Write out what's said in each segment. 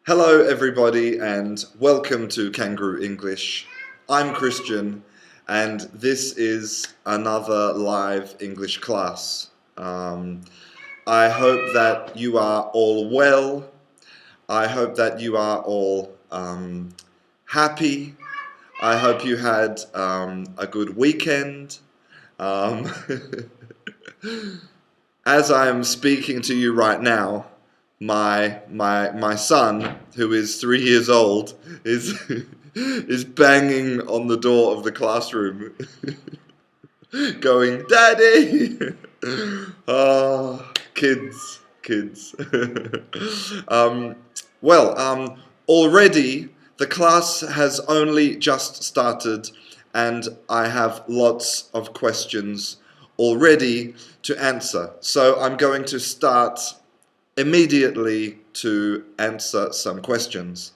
Hello everybody and welcome to Canguro English. I'm Christian and this is another live English class. I hope that you are all well. I hope that you are all happy. I hope you had a good weekend. As I am speaking to you right now, my son, who is 3 years old, is banging on the door of the classroom, going, "Daddy!" Oh, kids. Already the class has only just started, and I have lots of questions already to answer. So I'm going to start immediately to answer some questions.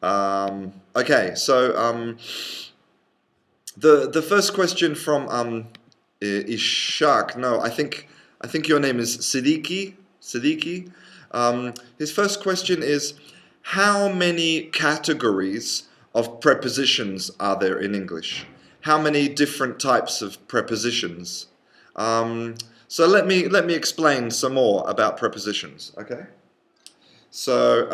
Okay, so the first question from Ishak. No, I think your name is Siddiqui. His first question is, how many categories of prepositions are there in English? How many different types of prepositions? So let me explain some more about prepositions. Okay. So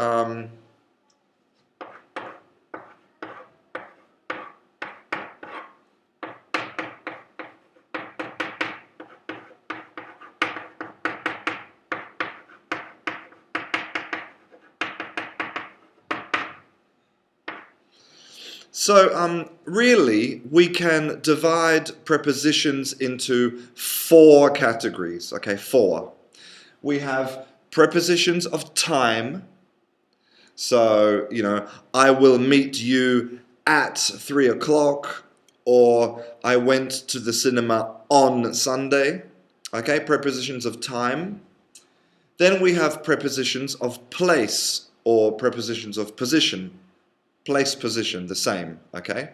really, we can divide prepositions into 4 categories. Okay, 4. We have prepositions of time. So, I will meet you at 3 o'clock, or I went to the cinema on Sunday. Okay, prepositions of time. Then we have prepositions of place, or prepositions of position. Place, position, the same, okay?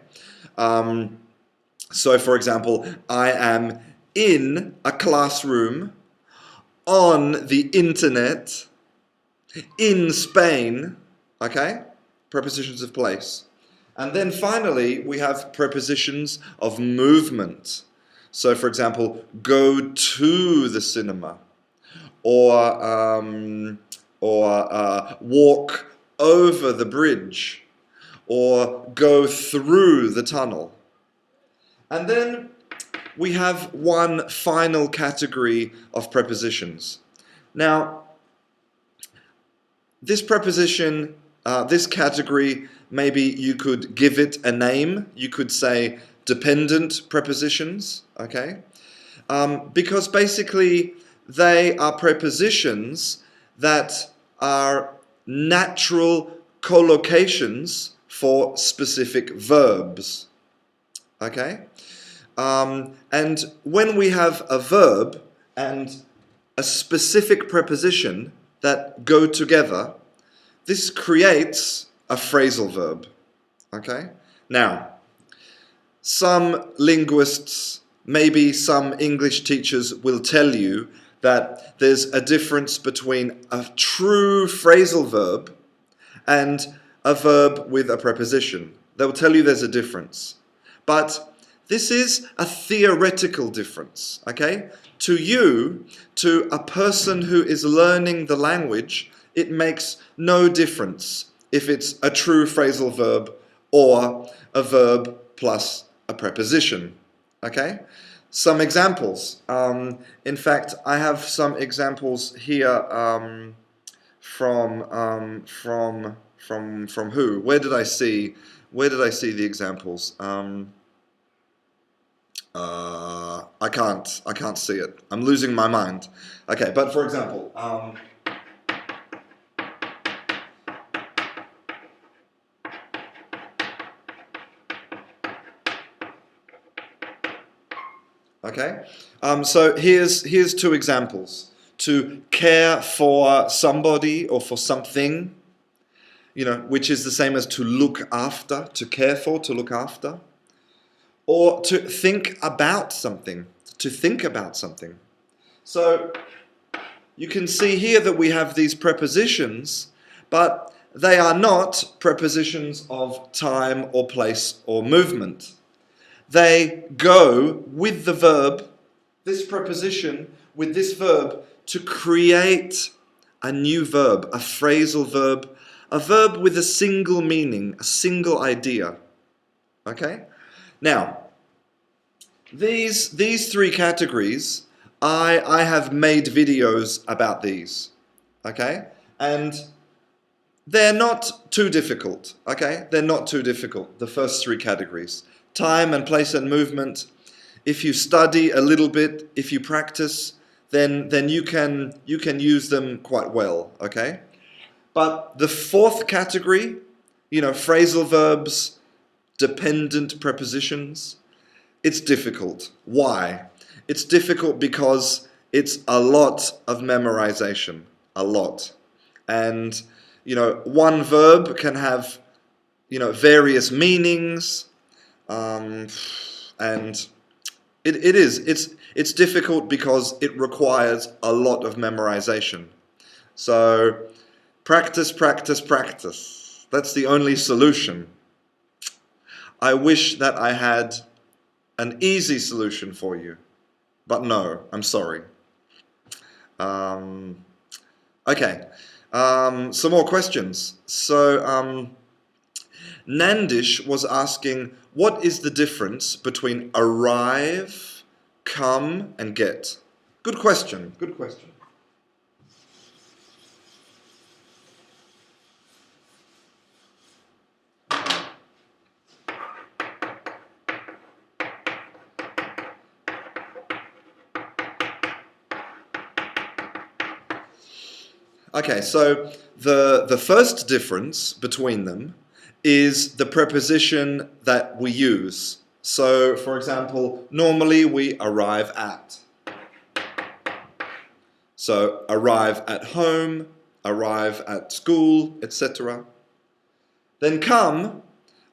So, for example, I am in a classroom, on the internet, in Spain, okay? Prepositions of place. And then finally, we have prepositions of movement. So, for example, go to the cinema, or walk over the bridge, or go through the tunnel. And then we have one final category of prepositions. Now, this preposition, this category, maybe you could give it a name. You could say dependent prepositions, okay? Because basically they are prepositions that are natural collocations for specific verbs, okay? And when we have a verb and a specific preposition that go together, this creates a phrasal verb, okay? Now, some linguists, maybe some English teachers will tell you that there's a difference between a true phrasal verb and a verb with a preposition. They'll tell you there's a difference. But this is a theoretical difference, okay? To you, to a person who is learning the language, it makes no difference if it's a true phrasal verb or a verb plus a preposition, okay? Some examples. In fact, I have some examples here from who? Where did I see the examples? I can't see it. I'm losing my mind. Okay, but for example, okay. So here's 2 examples. To care for somebody or for something, which is the same as to look after, to care for, to look after. Or to think about something, So you can see here that we have these prepositions, but they are not prepositions of time or place or movement. They go with the verb, this preposition, with this verb, to create a new verb, a phrasal verb, a verb with a single meaning, a single idea. Okay? Now, these three categories, I have made videos about these. Okay? And they're not too difficult. Okay? They're not too difficult, the first three categories. Time and place and movement. If you study a little bit, if you practice, then you can use them quite well, okay? But the fourth category, phrasal verbs, dependent prepositions, it's difficult. Why? It's difficult because it's a lot of memorization, a lot. And, one verb can have, various meanings, and it's difficult because it requires a lot of memorization. So practice, practice, practice. That's the only solution. I wish that I had an easy solution for you, but no, I'm sorry. Okay, some more questions. So Nandish was asking, what is the difference between arrive, come, and get? Good question, good question. Okay, so the first difference between them is the preposition that we use. So, for example, normally we arrive at. So, arrive at home, arrive at school, etc. Then come,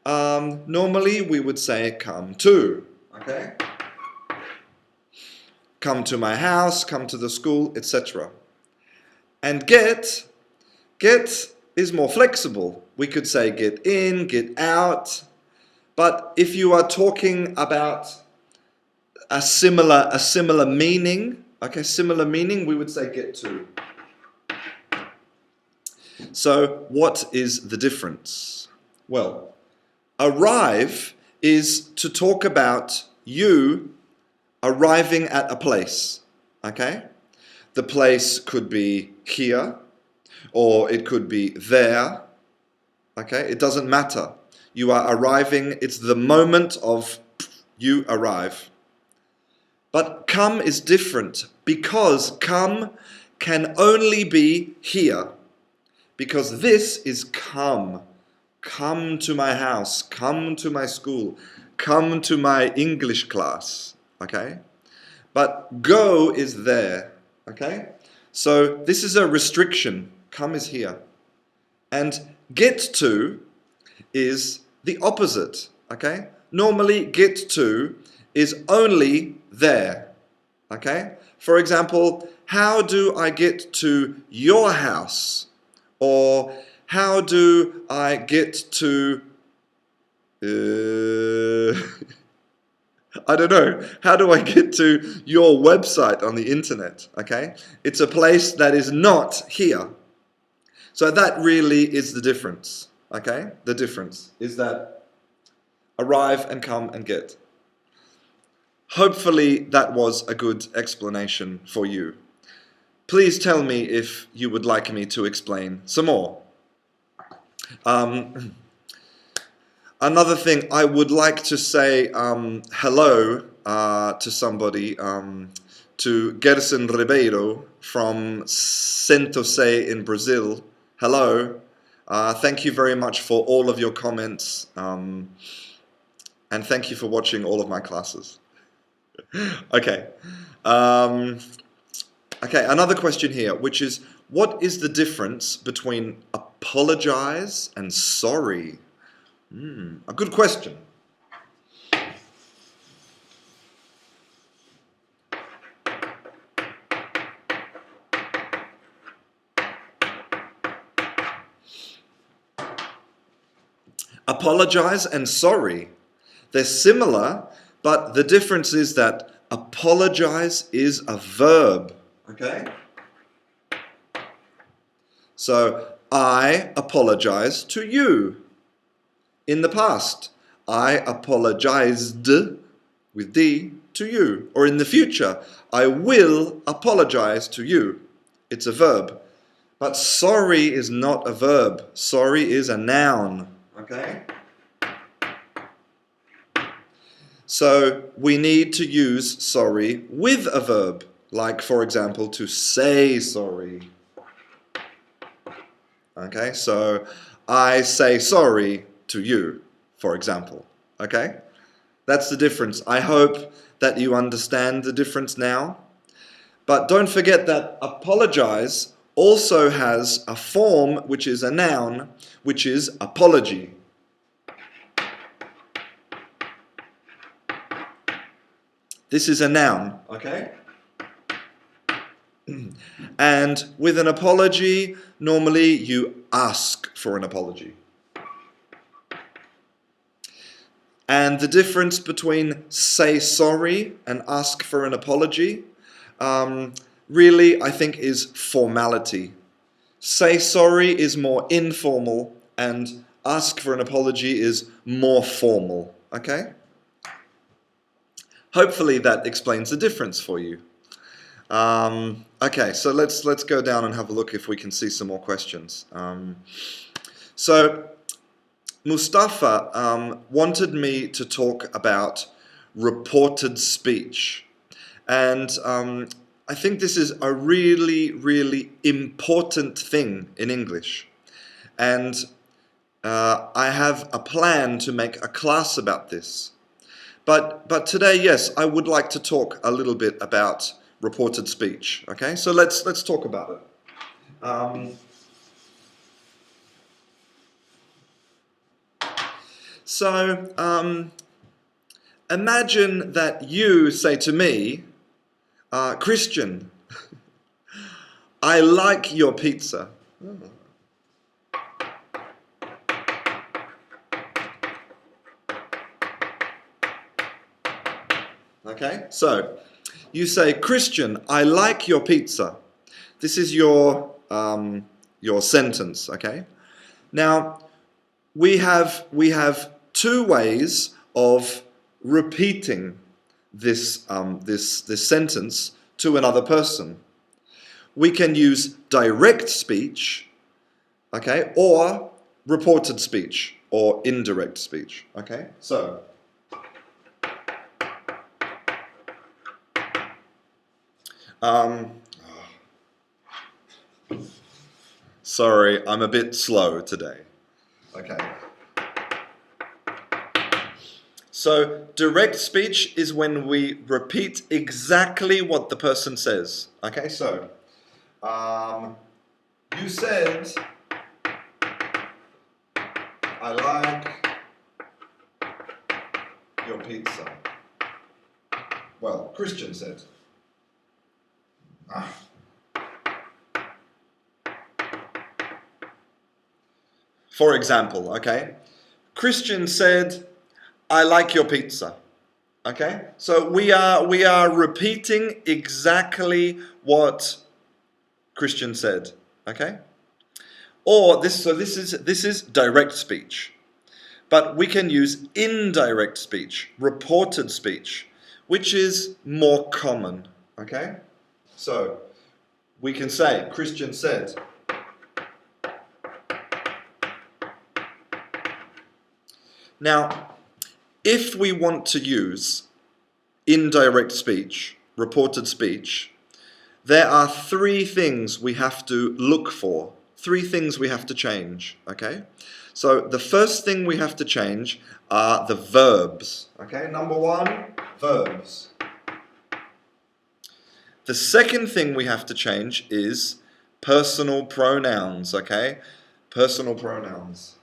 normally we would say come to, okay? Come to my house, come to the school, etc. And get is more flexible. We could say get in, get out. But if you are talking about a similar meaning, okay, similar meaning, we would say get to. So what is the difference? Well, arrive is to talk about you arriving at a place, okay? The place could be here, or it could be there, okay? It doesn't matter. You are arriving, it's the moment of you arrive. But come is different, because come can only be here. Because this is come. Come to my house, come to my school, come to my English class, okay? But go is there, okay? So this is a restriction. Come is here. And get to is the opposite, okay? Normally, get to is only there, okay? For example, how do I get to your house? Or how do I get to, I don't know, how do I get to your website on the internet, okay? It's a place that is not here. So that really is the difference, okay? The difference is that arrive and come and get. Hopefully that was a good explanation for you. Please tell me if you would like me to explain some more. Another thing, I would like to say hello to somebody, to Gerson Ribeiro from Centosei in Brazil. Hello. Thank you very much for all of your comments, and thank you for watching all of my classes. Okay. Okay, another question here, which is, what is the difference between apologize and sorry? A good question. Apologize and sorry, they're similar, but the difference is that apologize is a verb. Okay? So, I apologize to you. In the past, I apologized with D to you. Or in the future, I will apologize to you. It's a verb. But sorry is not a verb. Sorry is a noun. Okay? So we need to use sorry with a verb. Like, for example, to say sorry. Okay? So I say sorry to you, for example. Okay? That's the difference. I hope that you understand the difference now. But don't forget that apologize also has a form which is a noun, which is apology. This is a noun, okay? And with an apology, normally you ask for an apology. And the difference between say sorry and ask for an apology, really, I think, is formality. Say sorry is more informal, and ask for an apology is more formal. Okay? Hopefully that explains the difference for you. Okay, so let's go down and have a look if we can see some more questions. So Mustafa wanted me to talk about reported speech. And I think this is a really, really important thing in English. And I have a plan to make a class about this. But today, yes, I would like to talk a little bit about reported speech. Okay, so let's talk about it. So imagine that you say to me, Christian, I like your pizza. Okay, so you say, Christian, I like your pizza. This is your sentence. Okay. Now we have two ways of repeating this sentence to another person. We can use direct speech, okay, or reported speech or indirect speech. Okay, so. Sorry, I'm a bit slow today. Okay. So, direct speech is when we repeat exactly what the person says. Okay, so, you said, I like your pizza. Well, Christian said. For example, okay, Christian said, I like your pizza. Okay, so we are repeating exactly what Christian said. Okay, or this is direct speech, but we can use indirect speech, reported speech, which is more common. Okay, so we can say Christian said. Now, if we want to use indirect speech, reported speech, there are three things we have to look for, three things we have to change, okay? So the first thing we have to change are the verbs, okay? Number one, verbs. The second thing we have to change is personal pronouns, okay? Personal pronouns.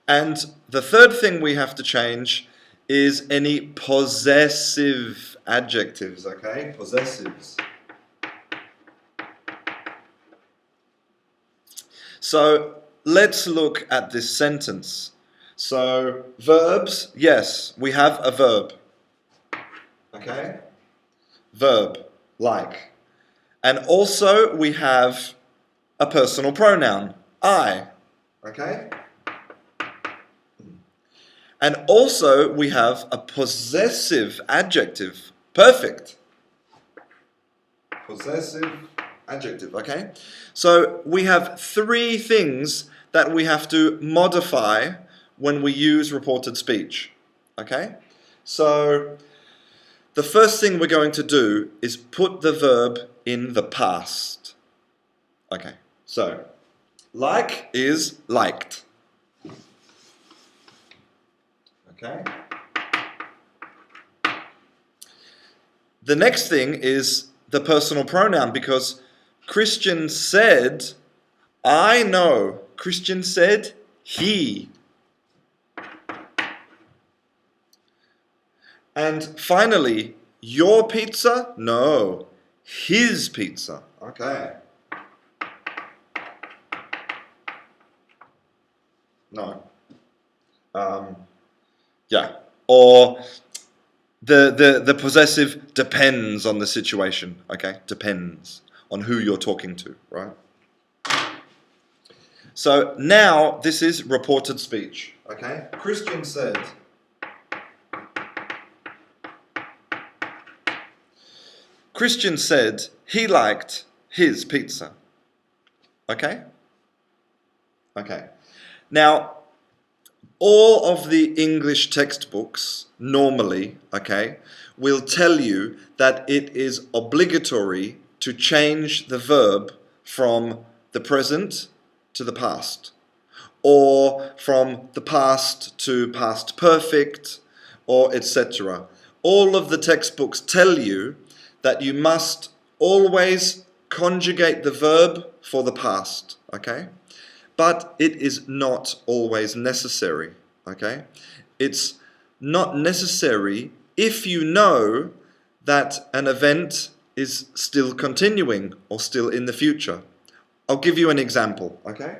And the third thing we have to change is any possessive adjectives, okay? Possessives. So let's look at this sentence. So verbs, yes, we have a verb. Okay? Verb, like. And also we have a personal pronoun, I. Okay? And also we have a possessive adjective, perfect. Possessive adjective, okay? So we have three things that we have to modify when we use reported speech, okay? So the first thing we're going to do is put the verb in the past. Okay, so like is liked. Okay. The next thing is the personal pronoun, because Christian said, I know. Christian said, he. And finally, your pizza? No, his pizza. Okay. No. Yeah. Or the possessive depends on the situation. Okay? Depends on who you're talking to, right? So now this is reported speech. Okay? Christian said, he liked his pizza. Okay? Okay. Now, all of the English textbooks normally, okay, will tell you that it is obligatory to change the verb from the present to the past, or from the past to past perfect, or etc. All of the textbooks tell you that you must always conjugate the verb for the past, okay? But it is not always necessary, okay? It's not necessary if you know that an event is still continuing or still in the future. I'll give you an example, okay?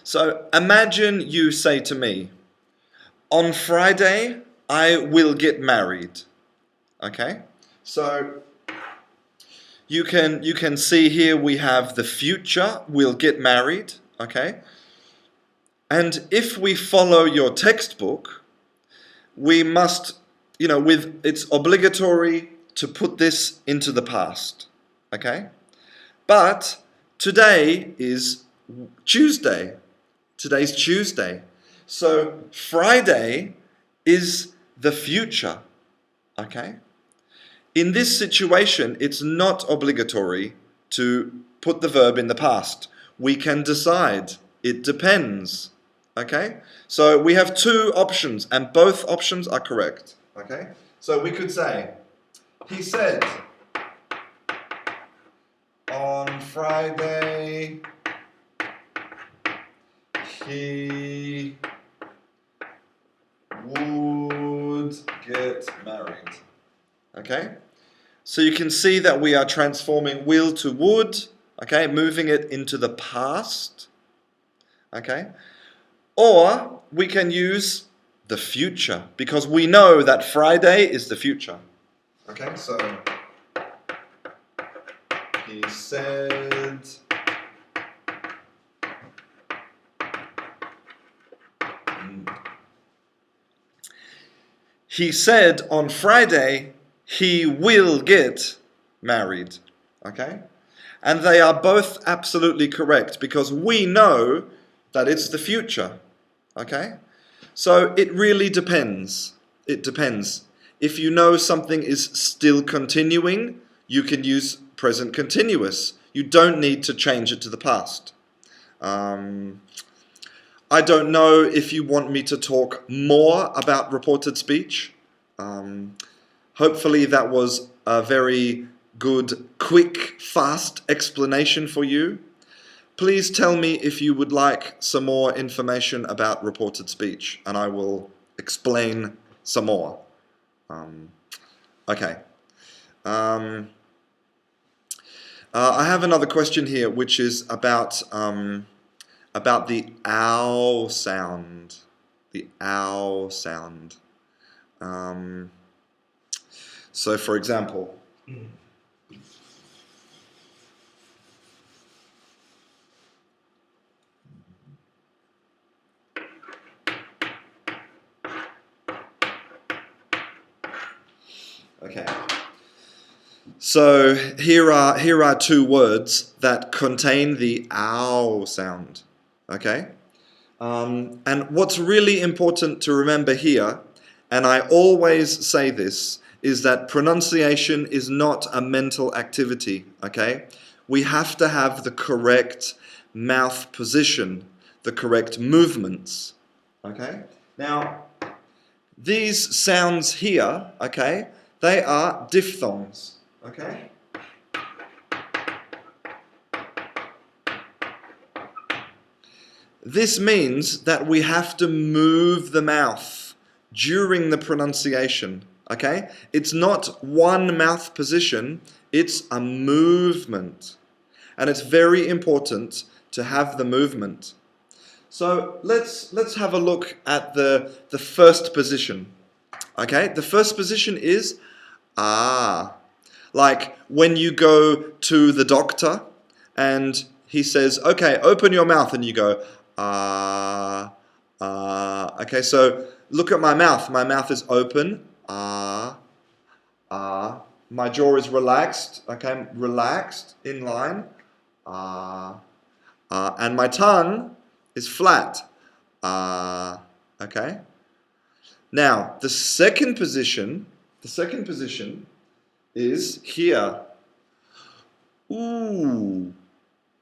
So imagine you say to me, on Friday, I will get married. Okay? So you can see here we have the future, will get married. Okay? And if we follow your textbook, we must, it's obligatory to put this into the past. Okay? But today is Tuesday. Today's Tuesday. So Friday is the future. Okay? In this situation, it's not obligatory to put the verb in the past. We can decide. It depends. Okay? So we have two options, and both options are correct. Okay? So we could say, he said, on Friday, he would get married. Okay? So you can see that we are transforming will to would, okay, moving it into the past. Okay? Or we can use the future, because we know that Friday is the future. Okay, so he said, on Friday he will get married. Okay? And they are both absolutely correct, because we know that it's the future. Okay? So it really depends. It depends. If you know something is still continuing, you can use present continuous. You don't need to change it to the past. I don't know if you want me to talk more about reported speech. Hopefully that was a very good, quick, fast explanation for you. Please tell me if you would like some more information about reported speech, and I will explain some more. Okay. I have another question here, which is about the ow sound. The ow sound. So, for example, okay. So here are two words that contain the ow sound. Okay. And what's really important to remember here, and I always say this, is that pronunciation is not a mental activity. Okay. We have to have the correct mouth position, the correct movements. Okay. Now, these sounds here, okay, they are diphthongs. Okay? This means that we have to move the mouth during the pronunciation. Okay? It's not one mouth position, it's a movement. And it's very important to have the movement. So let's have a look at the first position. Okay? The first position is ah. Like when you go to the doctor and he says, okay, open your mouth, and you go, ah, ah. Okay, so look at my mouth. My mouth is open. Ah, ah. My jaw is relaxed. Okay, relaxed, in line. Ah, ah. And my tongue is flat. Ah, okay. Now, the second position is here. Ooh,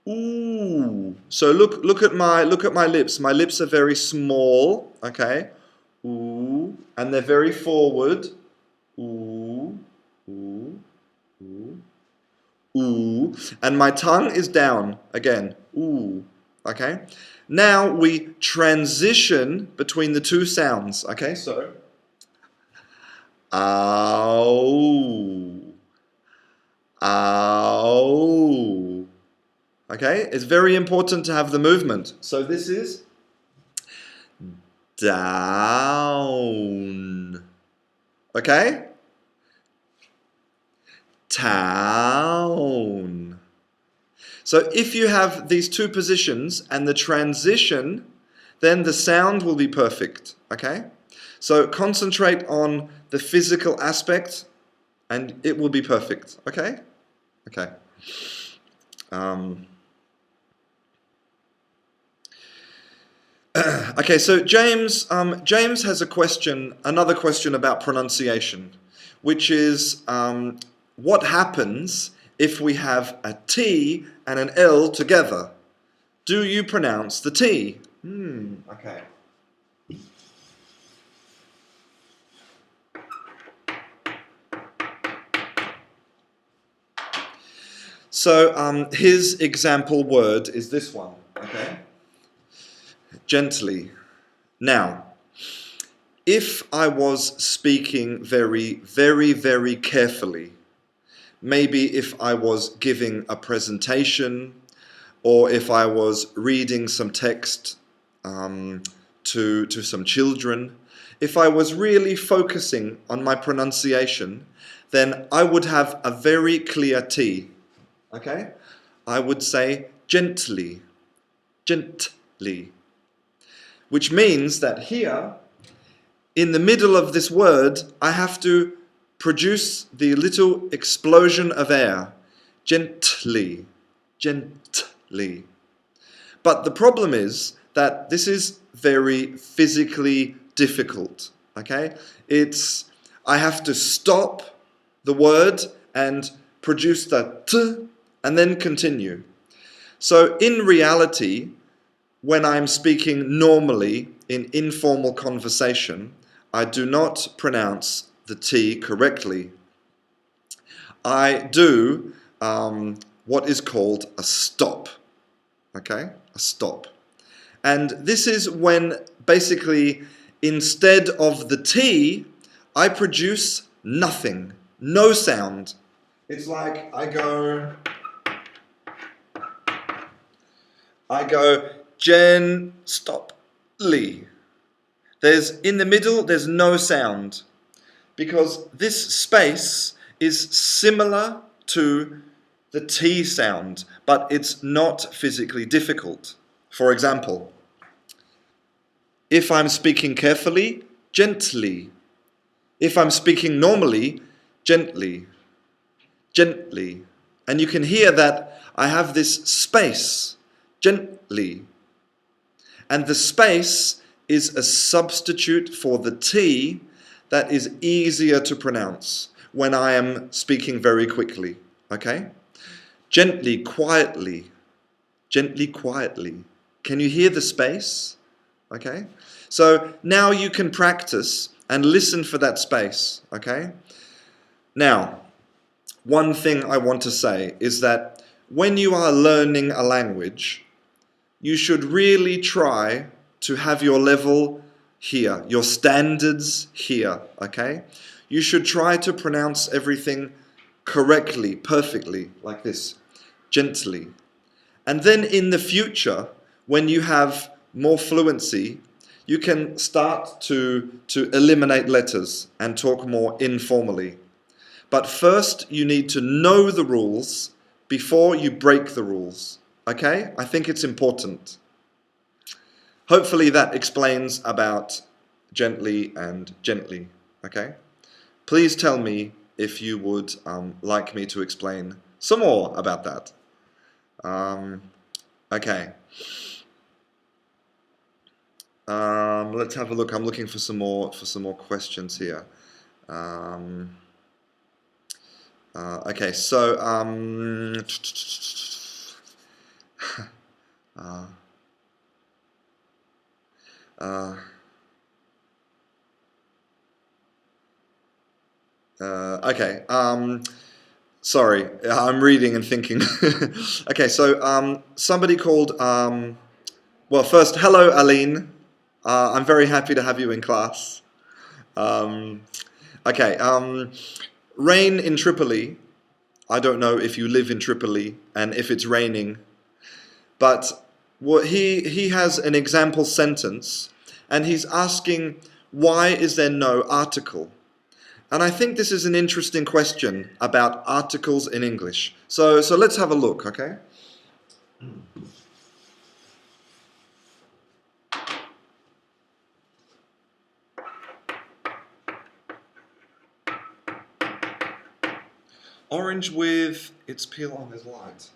ooh. So look at my lips. My lips are very small. Okay. Ooh, and they're very forward. Ooh, ooh, ooh, ooh. And my tongue is down again. Ooh. Okay. Now we transition between the two sounds. Okay. So. Ow. Ow. Okay, it's very important to have the movement. So this is down. Okay? Town. So if you have these two positions and the transition, then the sound will be perfect. Okay? So concentrate on the physical aspect and it will be perfect. Okay? Okay. Okay, so James has a question, another question about pronunciation, which is what happens if we have a T and an L together? Do you pronounce the T? Okay. So his example word is this one, okay? Gently. Now, if I was speaking very, very, very carefully, maybe if I was giving a presentation, or if I was reading some text to some children, if I was really focusing on my pronunciation, then I would have a very clear T. Okay? I would say gently, gently. Which means that here, in the middle of this word, I have to produce the little explosion of air. Gently, gently. But the problem is that this is very physically difficult. Okay? I have to stop the word and produce the T and then continue. So in reality, when I'm speaking normally in informal conversation, I do not pronounce the T correctly. I do what is called a stop. Okay, a stop. And this is when basically instead of the T, I produce nothing, no sound. It's like I go Jen, stop, Lee. In the middle, there's no sound because this space is similar to the T sound, but it's not physically difficult. For example, if I'm speaking carefully, gently. If I'm speaking normally, gently. Gently. And you can hear that I have this space, gently. And the space is a substitute for the T that is easier to pronounce when I am speaking very quickly. Okay? Gently, quietly. Gently, quietly. Can you hear the space? Okay? So now you can practice and listen for that space. Okay? Now, one thing I want to say is that when you are learning a language, you should really try to have your level here, your standards here, okay? You should try to pronounce everything correctly, perfectly, like this, gently. And then in the future, when you have more fluency, you can start to eliminate letters and talk more informally. But first, you need to know the rules before you break the rules. Okay? I think it's important. Hopefully that explains about gently and gently. Okay? Please tell me if you would like me to explain some more about that. Okay. Let's have a look. I'm looking for some more questions here. Okay, so okay. Sorry, I'm reading and thinking. Okay, so somebody called. Well, first, hello, Aline. I'm very happy to have you in class. Okay. Rain in Tripoli. I don't know if you live in Tripoli and if it's raining, but he has an example sentence and he's asking, why is there no article? And I think this is an interesting question about articles in English. So let's have a look, okay? Orange with its peel on is light.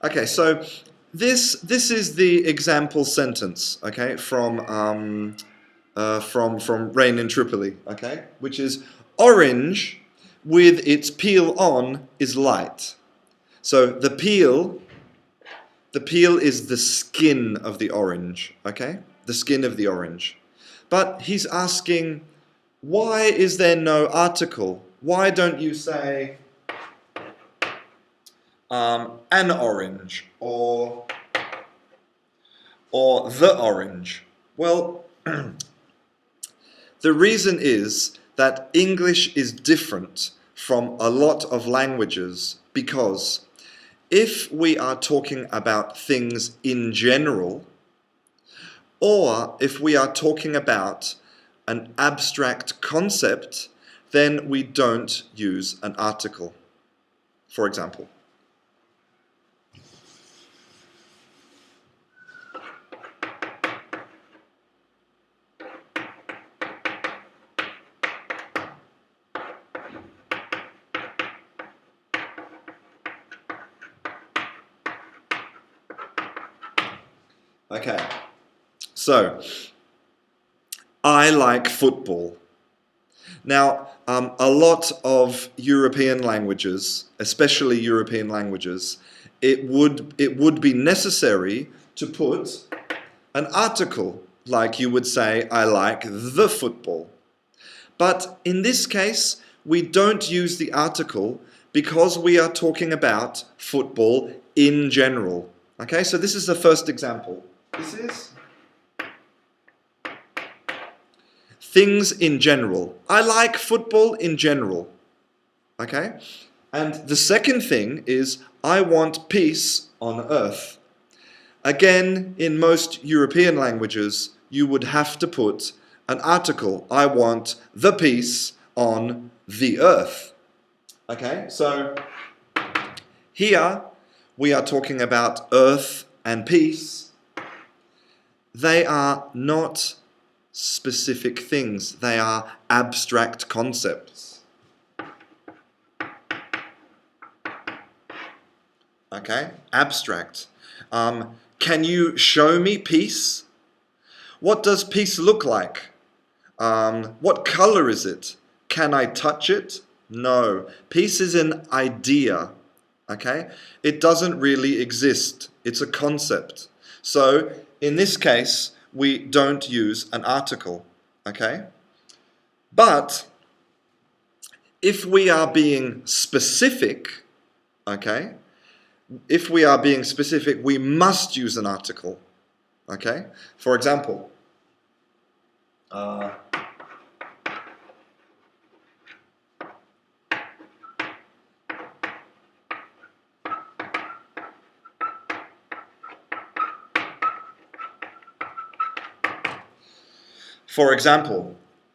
Okay, so this is the example sentence, okay, from Rain in Tripoli, okay, which is orange with its peel on is light. So the peel is the skin of the orange, okay? The skin of the orange. But he's asking, why is there no article? Why don't you say an orange or the orange? Well, the reason is that English is different from a lot of languages because if we are talking about things in general, or if we are talking about an abstract concept, then we don't use an article, for example. Okay, so I like football. Now, a lot of European languages, especially European languages, it would be necessary to put an article like you would say, I like the football. But in this case, we don't use the article because we are talking about football in general. Okay, so this is the first example. This is things in general. I like football in general. Okay? And the second thing is I want peace on earth. Again, in most European languages, you would have to put an article. I want the peace on the earth. Okay, so here we are talking about earth and peace. They are not specific things, they are abstract concepts. Okay, abstract. Can you show me peace? What does peace look like? What color is it? Can I touch it? No. Peace is an idea. Okay? It doesn't really exist. It's a concept. So, in this case, we don't use an article. Okay? But, if we are being specific, okay? If we are being specific, we must use an article. Okay? For example,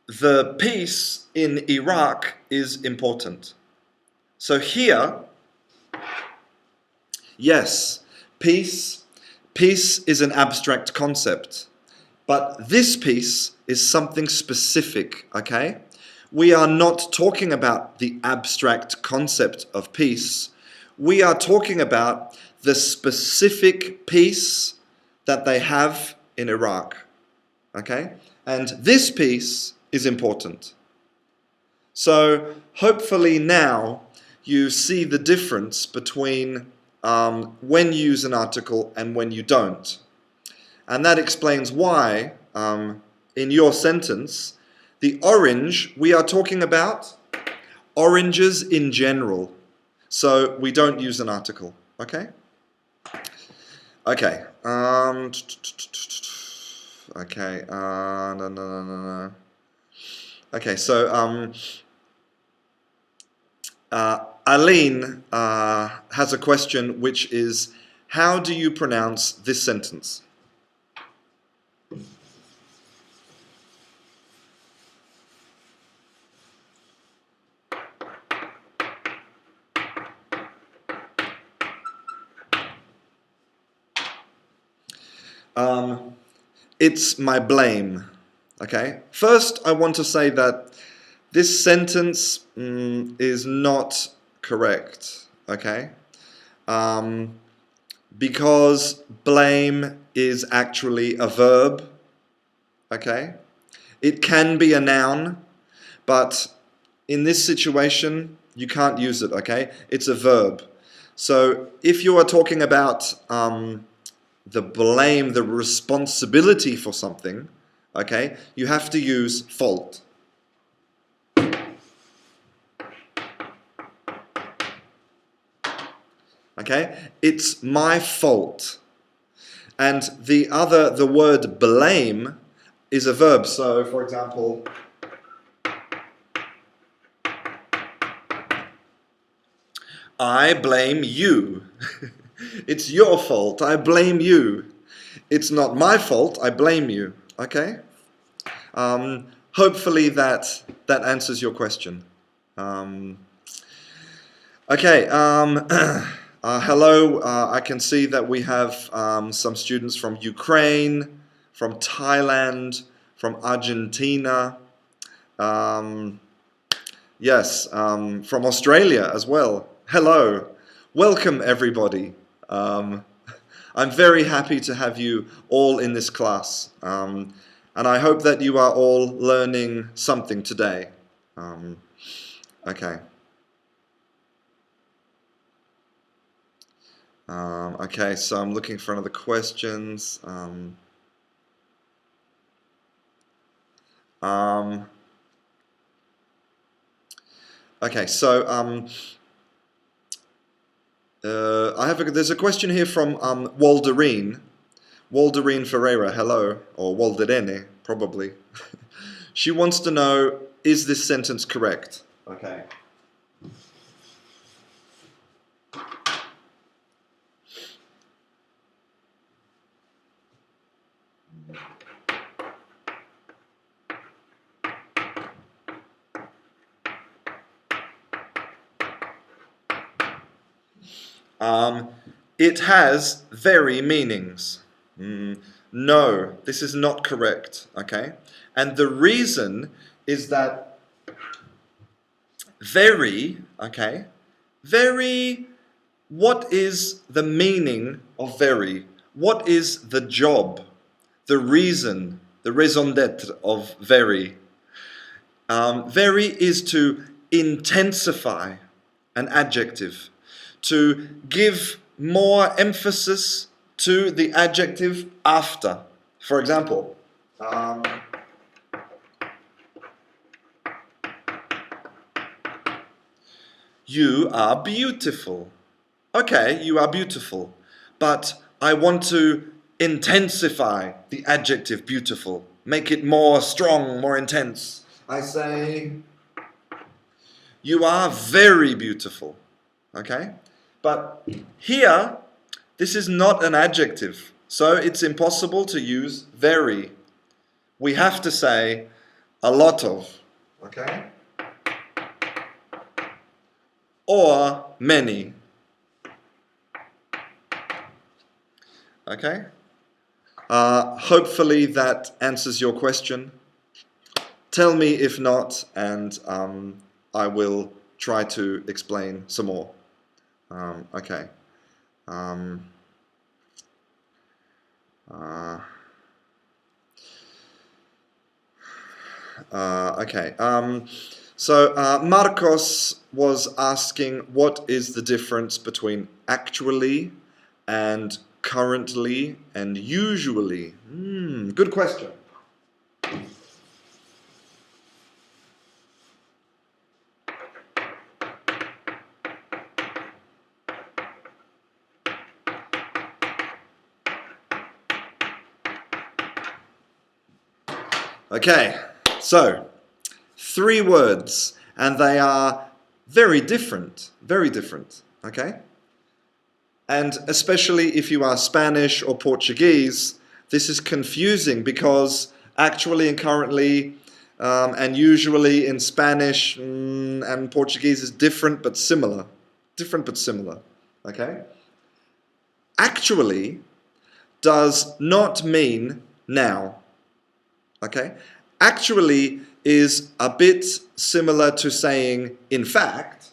the peace in Iraq is important. So here, yes, peace is an abstract concept. But this peace is something specific, okay? We are not talking about the abstract concept of peace. We are talking about the specific peace that they have in Iraq, okay? And this peace is important. So hopefully now you see the difference between when you use an article and when you don't. And that explains why, in your sentence, the orange, we are talking about oranges in general. So we don't use an article, okay? Okay. Okay. No. Okay, so Aline has a question, which is, how do you pronounce this sentence? It's my blame. Okay. First, I want to say that this sentence is not correct. Okay. Because blame is actually a verb. Okay. It can be a noun, but in this situation, you can't use it. Okay. It's a verb. So if you are talking about the blame, the responsibility for something, okay, you have to use fault. Okay, it's my fault. And the word blame is a verb. So, for example, I blame you. It's your fault. I blame you. It's not my fault. I blame you. Okay? Hopefully that answers your question. Okay. Hello. I can see that we have some students from Ukraine, from Thailand, from Argentina. Yes, from Australia as well. Hello. Welcome, everybody. I'm very happy to have you all in this class, and I hope that you are all learning something today. Okay. Okay, so I'm looking for another questions. Okay, so there's a question here from Walderine Ferreira. Hello, or Walderene, probably. She wants to know, is this sentence correct? Okay. It has very meanings. No, this is not correct, okay? And the reason is that very, okay? Very, what is the meaning of very? What is the job, the reason, the raison d'etre of very? Very is to intensify an adjective, to give more emphasis to the adjective after. For example, you are beautiful. Okay, you are beautiful, but I want to intensify the adjective beautiful, make it more strong, more intense. I say, you are very beautiful. Okay? But here, this is not an adjective, so it's impossible to use very. We have to say a lot of. Okay? Or many. Okay? Hopefully that answers your question. Tell me if not, and I will try to explain some more. Okay. Okay. So Marcos was asking, what is the difference between actually and currently and usually? Good question. Okay, so 3 words, and they are very different, okay? And especially if you are Spanish or Portuguese, this is confusing because actually and currently and usually in Spanish and Portuguese is different but similar. Okay? Actually does not mean now. Okay? Actually is a bit similar to saying in fact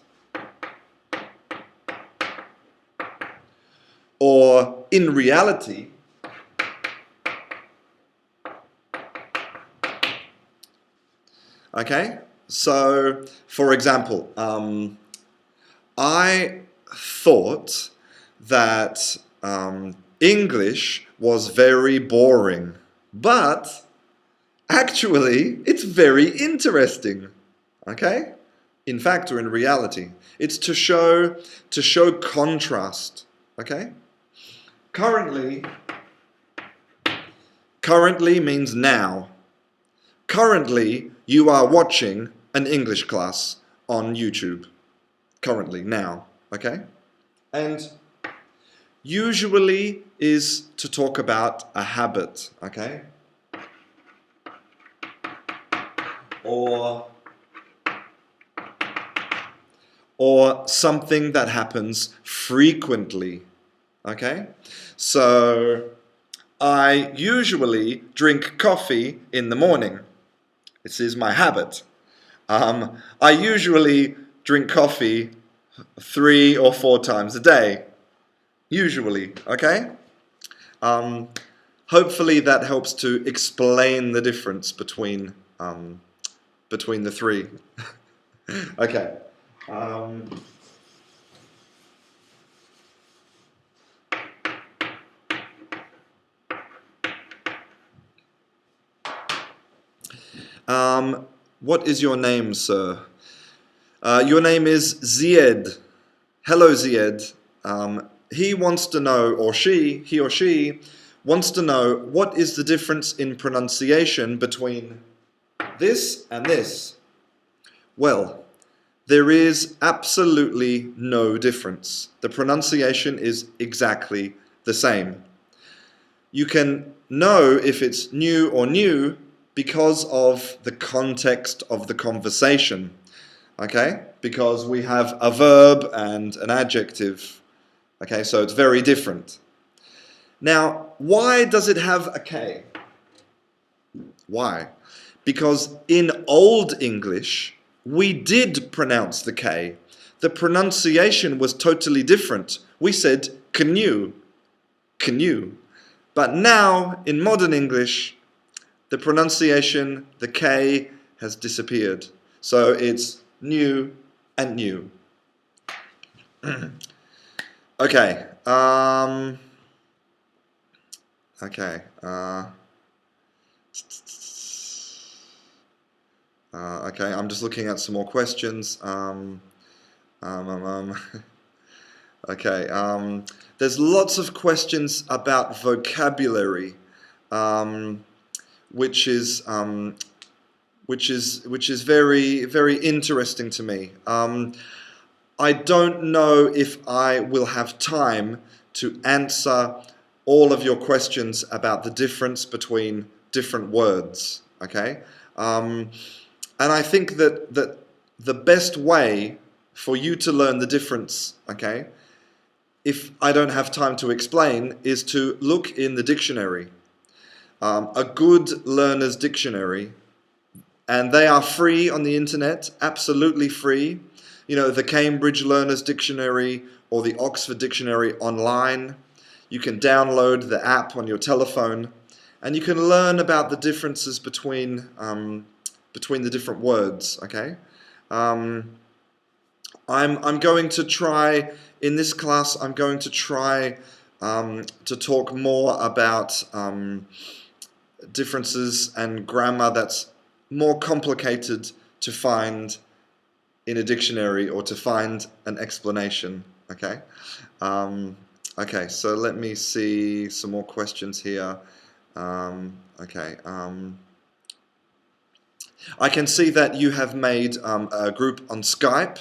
or in reality. Okay? So, for example, I thought that English was very boring, but actually, it's very interesting. Okay? In fact, or in reality. It's to show contrast. Okay? Currently means now. Currently, you are watching an English class on YouTube. Currently, now. Okay? And usually is to talk about a habit. Okay? Or something that happens frequently. Okay? So, I usually drink coffee in the morning. This is my habit. I usually drink coffee 3 or 4 times a day. Usually, okay? Hopefully that helps to explain the difference between the 3. Okay. What is your name, sir? Your name is Zied. Hello, Zied. He wants to know, or he or she wants to know, what is the difference in pronunciation between this and this? Well, there is absolutely no difference. The pronunciation is exactly the same. You can know if it's new or new because of the context of the conversation. Okay? Because we have a verb and an adjective. Okay, so it's very different. Now, why does it have a K? Why? Because in Old English, we did pronounce the K. The pronunciation was totally different. We said canoe, canoe. But now, in modern English, the pronunciation, the K, has disappeared. So it's new and new. Okay. Okay. Okay, I'm just looking at some more questions. Okay. There's lots of questions about vocabulary, which is very, very interesting to me. I don't know if I will have time to answer all of your questions about the difference between different words. Okay, and I think that the best way for you to learn the difference, okay, if I don't have time to explain, is to look in the dictionary. A good learner's dictionary, and they are free on the internet, absolutely free. You know, the Cambridge Learner's Dictionary or the Oxford Dictionary online. You can download the app on your telephone, and you can learn about the differences between the different words. Okay, I'm going to try in this class. I'm going to try to talk more about differences and grammar that's more complicated to find in a dictionary or to find an explanation. Okay. Okay, so let me see some more questions here. Okay. I can see that you have made a group on Skype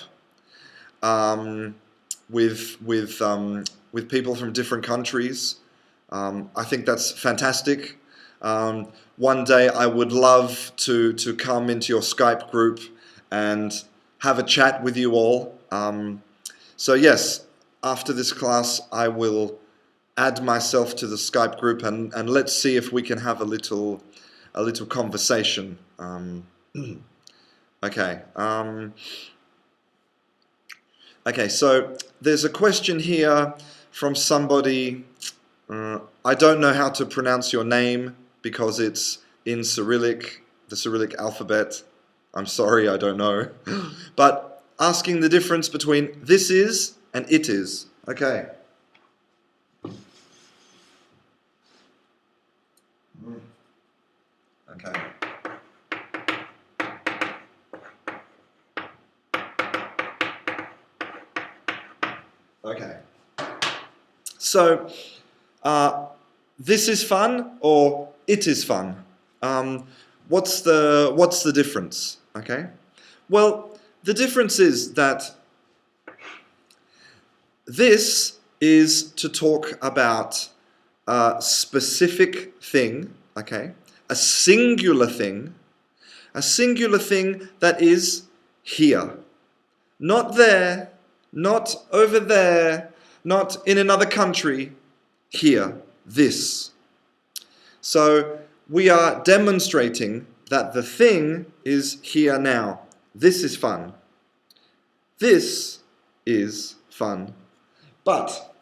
with people from different countries. I think that's fantastic. One day I would love to come into your Skype group and have a chat with you all. So yes, after this class I will add myself to the Skype group and let's see if we can have a little conversation. Okay. Okay, so there's a question here from somebody. I don't know how to pronounce your name because it's in Cyrillic, the Cyrillic alphabet. I'm sorry, I don't know. But asking the difference between this is and it is. Okay. Okay. Okay. So, this is fun or it is fun? What's the difference? Okay. Well, the difference is that this is to talk about a specific thing, okay? A singular thing that is here. Not there, not over there, not in another country, here, this. So we are demonstrating that the thing is here now. This is fun. This is fun. But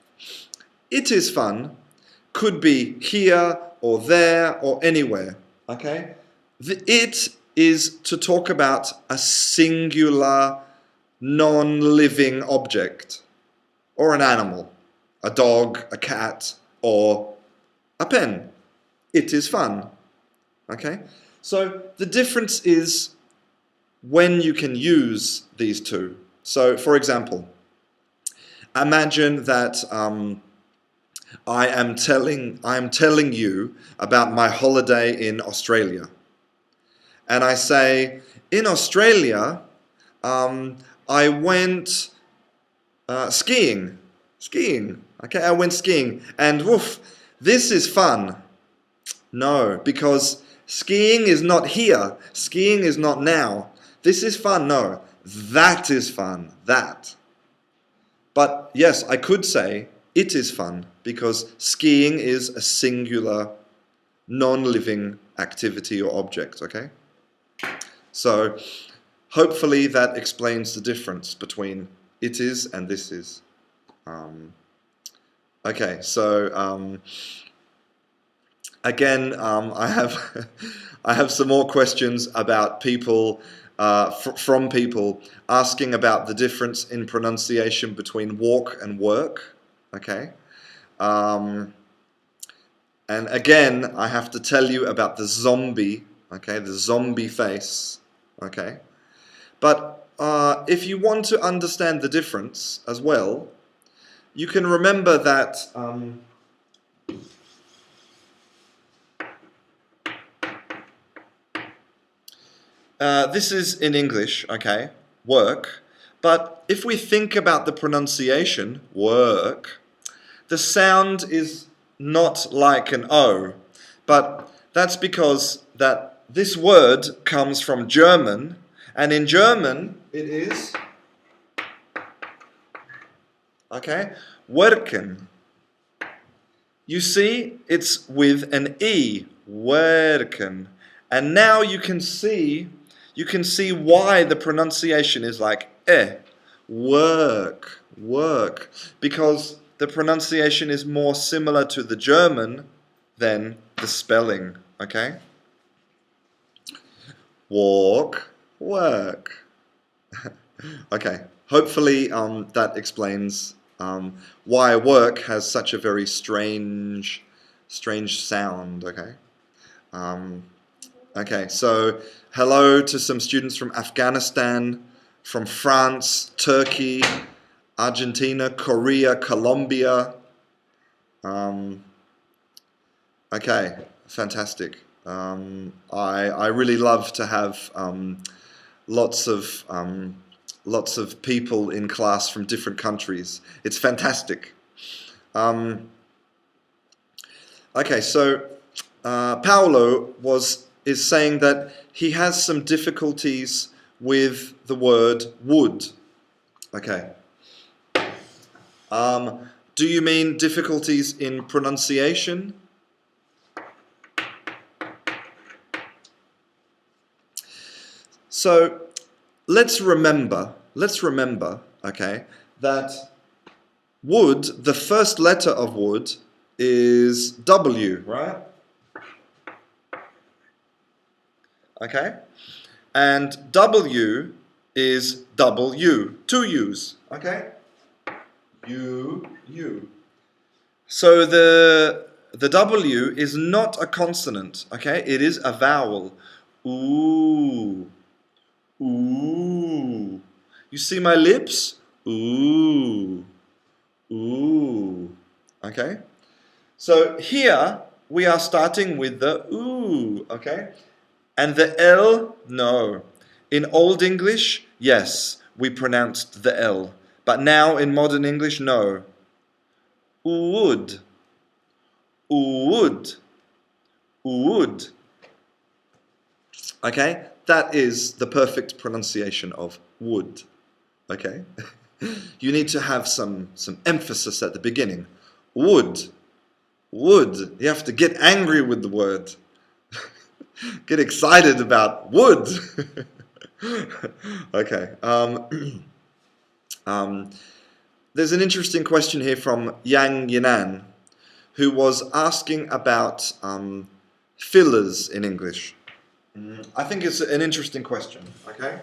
it is fun could be here or there or anywhere. Okay? It is to talk about a singular, non-living object or an animal, a dog, a cat, or a pen. It is fun. Okay? So the difference is when you can use these two. So, for example, imagine that I am telling you about my holiday in Australia, and I say, in Australia, I went skiing. Okay, I went skiing, and woof, this is fun. No, because skiing is not here. Skiing is not now. This is fun. No, that is fun. That. But yes, I could say it is fun because skiing is a singular, non-living activity or object, okay? So hopefully that explains the difference between it is and this is. Okay, so again, I have I have some more questions about people from people asking about the difference in pronunciation between walk and work. Okay, and again, I have to tell you about the zombie. Okay, the zombie face. Okay, but if you want to understand the difference as well, you can remember that. This is in English, okay, work. But if we think about the pronunciation, work, the sound is not like an O. But that's because that this word comes from German, and in German it is, okay, werken. You see, it's with an E, werken. And now you can see why the pronunciation is like work, work, because the pronunciation is more similar to the German than the spelling, okay? Walk, work. Okay, hopefully that explains why work has such a very strange sound, okay? Okay, so hello to some students from Afghanistan, from France, Turkey, Argentina, Korea, Colombia. Okay, fantastic. I really love to have lots of people in class from different countries. It's fantastic. Okay, so Paolo is saying that he has some difficulties with the word would. Okay. Do you mean difficulties in pronunciation? So let's remember, okay, that would, the first letter of would is W, right? Okay? And W is W, two U's, okay? U. So the W is not a consonant, okay? It is a vowel. Ooh. Ooh. You see my lips? Ooh. Ooh. Okay? So here we are starting with the ooh, okay? And the L, no. In Old English, yes, we pronounced the L. But now in modern English, no. Would. Would. Would. Okay? That is the perfect pronunciation of would. Okay? You need to have some emphasis at the beginning. Would. Would. You have to get angry with the word. Get excited about would. Okay. There's an interesting question here from Yang Yinan, who was asking about fillers in English. I think it's an interesting question, okay?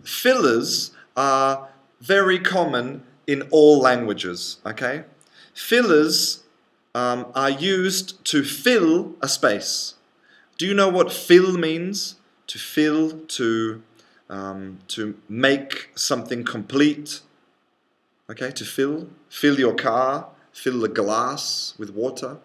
Fillers are very common in all languages, okay? Fillers are used to fill a space. Do you know what fill means? To fill, to make something complete. Okay, to fill. Fill your car, fill the glass with water.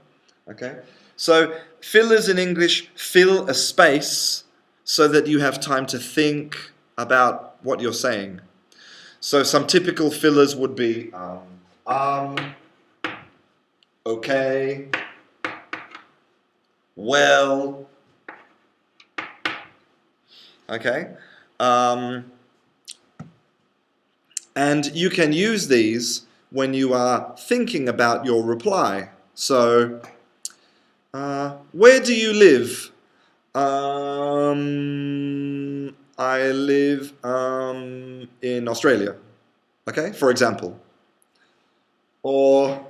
Okay, so fillers in English fill a space so that you have time to think about what you're saying. So some typical fillers would be okay, well, okay? And you can use these when you are thinking about your reply. So, where do you live? I live in Australia, okay, for example. Or,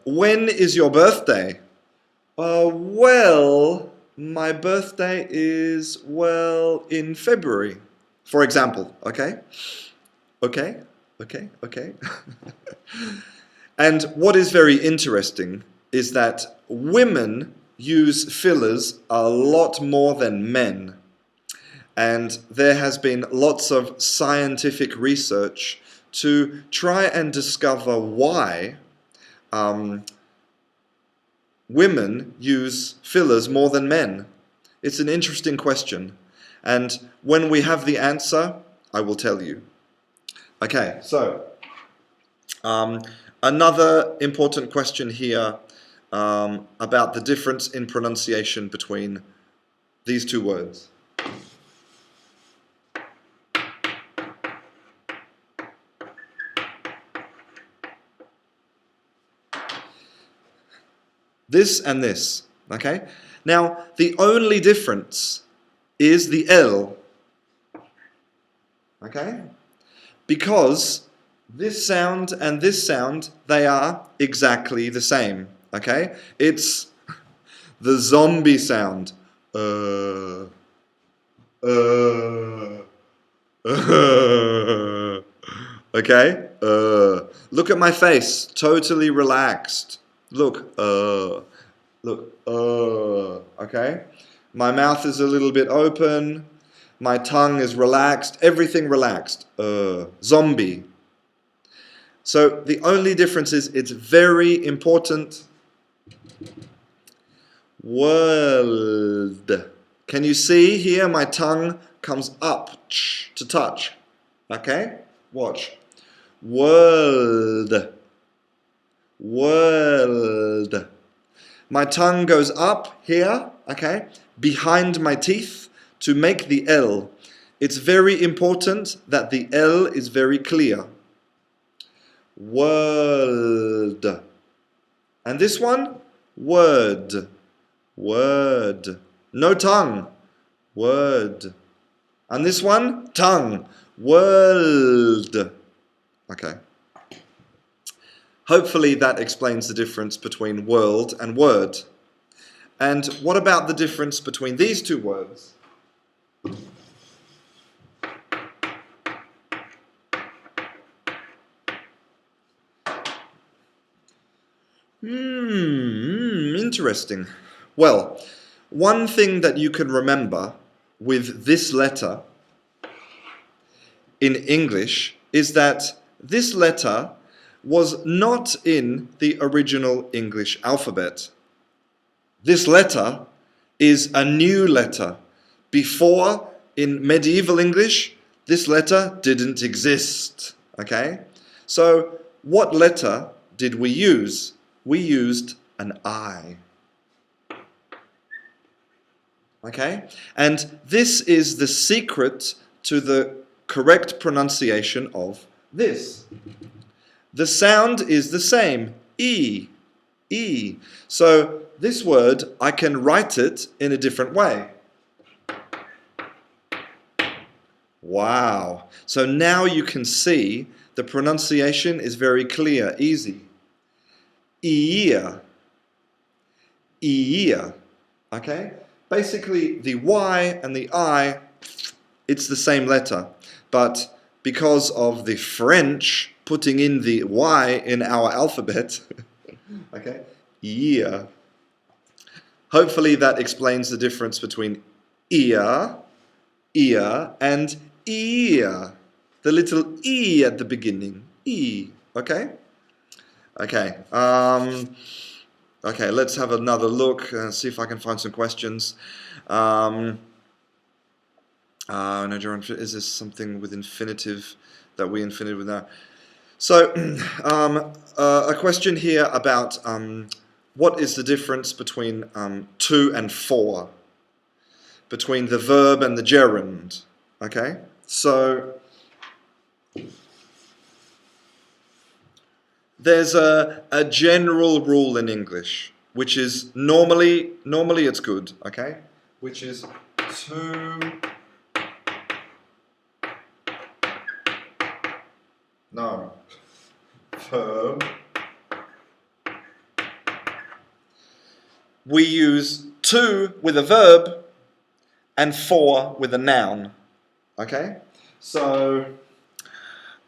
when is your birthday? Well, my birthday is, in February, for example, okay? Okay, okay, okay. And what is very interesting is that women use fillers a lot more than men. And there has been lots of scientific research to try and discover why women use fillers more than men. It's an interesting question. And when we have the answer, I will tell you. Okay, so another important question here about the difference in pronunciation between these two words. This and this, okay? Now, the only difference is the L, okay? Because this sound and this sound, they are exactly the same, okay? It's the zombie sound. Okay? Look at my face, totally relaxed. Look, okay? My mouth is a little bit open. My tongue is relaxed. Everything relaxed. Zombie. So the only difference is it's very important. World. Can you see here my tongue comes up to touch? Okay? Watch. World. World. My tongue goes up here, okay, behind my teeth to make the L. It's very important that the L is very clear. World. And this one? Word. Word. No tongue. Word. And this one? Tongue. World. Okay. Hopefully that explains the difference between world and word. And what about the difference between these two words? Interesting. Well, one thing that you can remember with this letter in English is that this letter was not in the original English alphabet. This letter is a new letter. Before, in medieval English, this letter didn't exist. Okay? So, what letter did we use? We used an I. Okay? And this is the secret to the correct pronunciation of this. The sound is the same, E, E. So this word, I can write it in a different way. Wow. So now you can see the pronunciation is very clear, easy. Ear, ear. Okay? Basically, the Y and the I, it's the same letter. But because of the French putting in the Y in our alphabet. Okay, year. Hopefully that explains the difference between ear, and ear. The little E at the beginning. E. Okay? Okay. Okay, let's have another look and see if I can find some questions. Is this something with infinitive that we infinitive with now? So, a question here about what is the difference between to and for, between the verb and the gerund. Okay, so there's a general rule in English, which is normally it's good. Okay, which is to. No. Verb. We use to with a verb and for with a noun. Okay? So,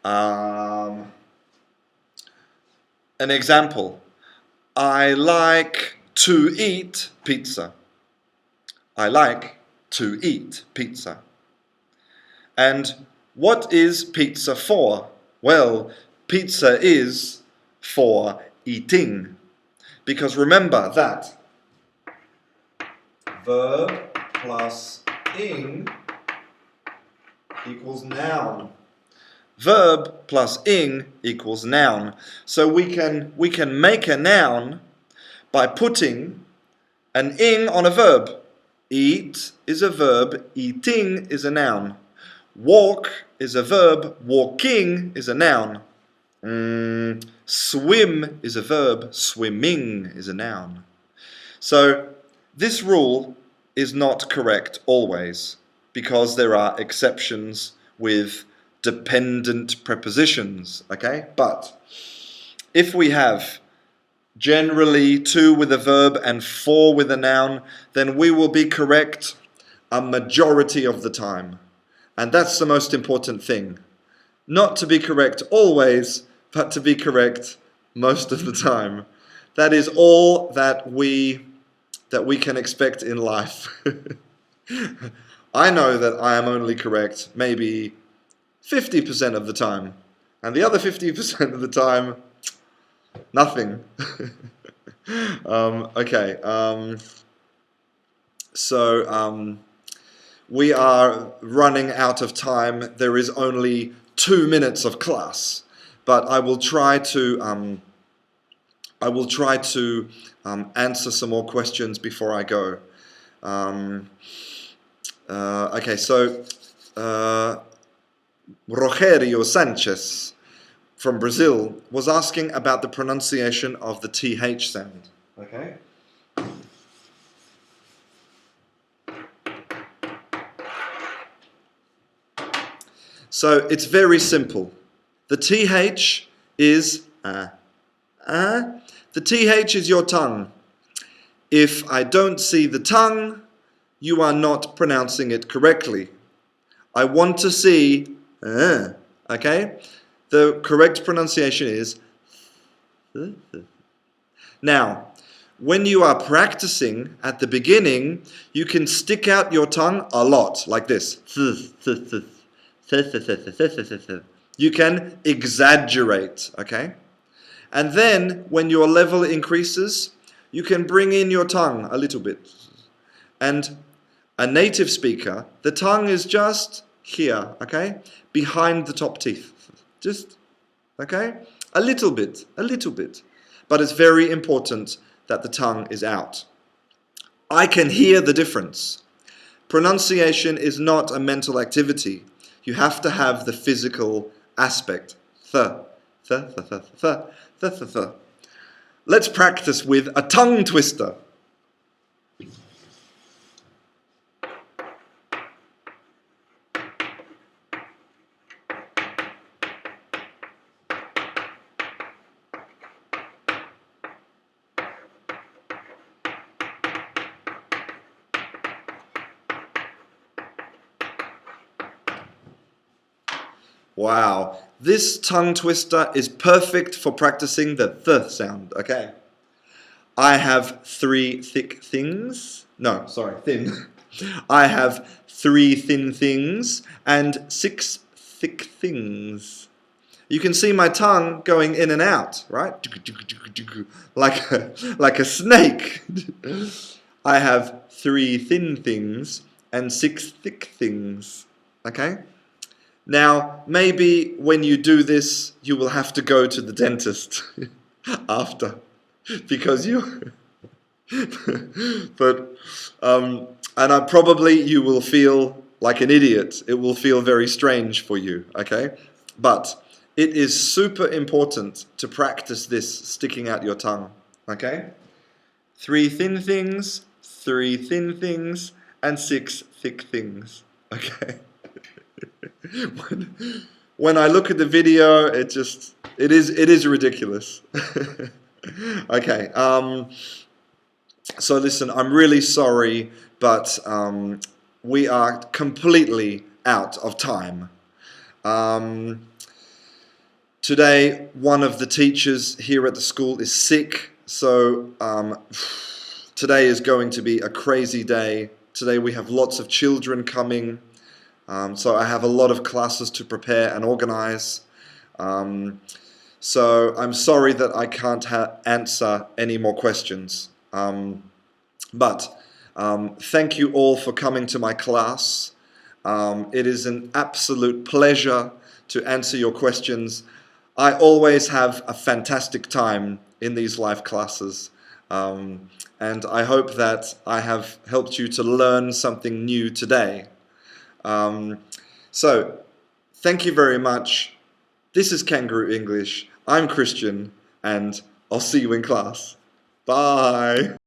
an example. I like to eat pizza. I like to eat pizza. And what is pizza for? Well, pizza is for eating. Because remember that verb plus ing equals noun. Verb plus ing equals noun. So we can make a noun by putting an ing on a verb. Eat is a verb, eating is a noun. Walk is a verb, walking is a noun. Swim is a verb, swimming is a noun. So this rule is not correct always, because there are exceptions with dependent prepositions, okay? But if we have generally to with a verb and for with a noun, then we will be correct a majority of the time. And that's the most important thing. Not to be correct always, but to be correct most of the time. That is all that we can expect in life. I know that I am only correct maybe 50% of the time. And the other 50% of the time, nothing. Okay. So we are running out of time. There is only 2 minutes of class, but I will try to answer some more questions before I go. Okay, so Rogerio Sanchez from Brazil was asking about the pronunciation of the TH sound. Okay. So it's very simple. The TH is the TH is your tongue. If I don't see the tongue, you are not pronouncing it correctly. I want to see, okay? The correct pronunciation is. Now, when you are practicing at the beginning, you can stick out your tongue a lot, like this. You can exaggerate, okay? And then, when your level increases, you can bring in your tongue a little bit. And a native speaker, the tongue is just here, okay? Behind the top teeth. Just, okay? A little bit. But it's very important that the tongue is out. I can hear the difference. Pronunciation is not a mental activity. You have to have the physical aspect. Let's practice with a tongue twister. Wow. This tongue twister is perfect for practicing the th sound, okay? I have 3 thick things. No, sorry, thin. I have 3 thin things and 6 thick things. You can see my tongue going in and out, right? Like a snake. I have 3 thin things and 6 thick things. Okay? Now, maybe when you do this, you will have to go to the dentist after, because you. But and probably you will feel like an idiot. It will feel very strange for you. Okay, but it is super important to practice this sticking out your tongue. Okay, 3 thin things, 3 thin things, and 6 thick things. Okay. When I look at the video, it is ridiculous. Okay. So listen, I'm really sorry, but we are completely out of time. Today, one of the teachers here at the school is sick, so today is going to be a crazy day. Today we have lots of children coming, so I have a lot of classes to prepare and organize. So I'm sorry that I can't answer any more questions. But thank you all for coming to my class. It is an absolute pleasure to answer your questions. I always have a fantastic time in these live classes. And I hope that I have helped you to learn something new today. So, thank you very much. This is Canguro English. I'm Christian, and I'll see you in class. Bye.